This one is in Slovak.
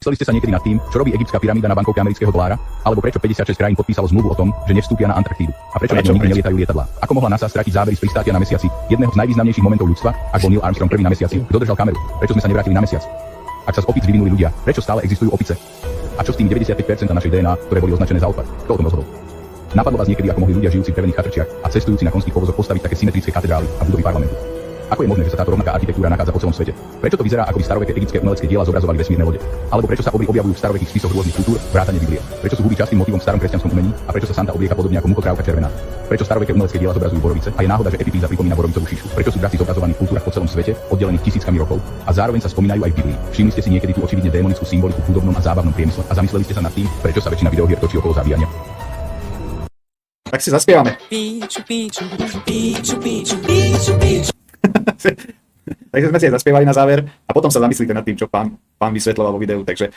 Zamysleli ste sa niekedy nad tým, čo robí egyptská pyramída na bankovke amerického dolára? Alebo prečo 56 krajín podpísalo zmluvu o tom, že nevstúpia na Antarktídu? A prečo na ňom nikdy nelietajú lietadlá? Ako mohla NASA stratiť zábery z pristátia na mesiaci, jedného z najvýznamnejších momentov ľudstva, ak bol Neil Armstrong prvý na mesiaci, kto držal kameru? Prečo sme sa nevrátili na mesiac? Ak sa z opíc vyvinuli ľudia, prečo stále existujú opice? A čo s tými 95% našej DNA, ktoré boli označené za odpad? Kto o tom rozhodol? Napadlo vás niekedy, ako mohli ľudia žijúci v drevených chatrčiach a cestujúci na konských povozoch postaviť také symetrické katedrály a budovy parlamentu? Ako je možné, že sa táto rovnaká architektúra nachádza po celom svete? Prečo to vyzerá, ako by staroveké egyptské umelecké diela zobrazovali vesmírne lode? Alebo prečo sa obry objavujú v starovekých spisoch rôznych kultúr, vrátane Biblie? Prečo sú huby častým motívom v starom kresťanskom umení a prečo sa Santa oblieka podobne ako muchotrávka červená? Prečo staroveké umelecké diela zobrazujú borovice a je náhoda, že epifíza pripomína borovicovú šíšu? Prečo sú draci zobrazovaní v kultúrach po celom svete, oddelených tisíckami rokov a zároveň sa spomínajú aj v Biblii? Všimli ste si niekedy tú očividne démonickú symboliku v hudobnom a zábavnom priemysle a zamysleli ste sa nad tým, prečo sa väčšina videohier točí okolo zabíjania? Tak si zaspievame. Takže sme si aj zaspievali na záver a potom sa zamyslíte nad tým, čo pán vysvetľoval vo videu. Takže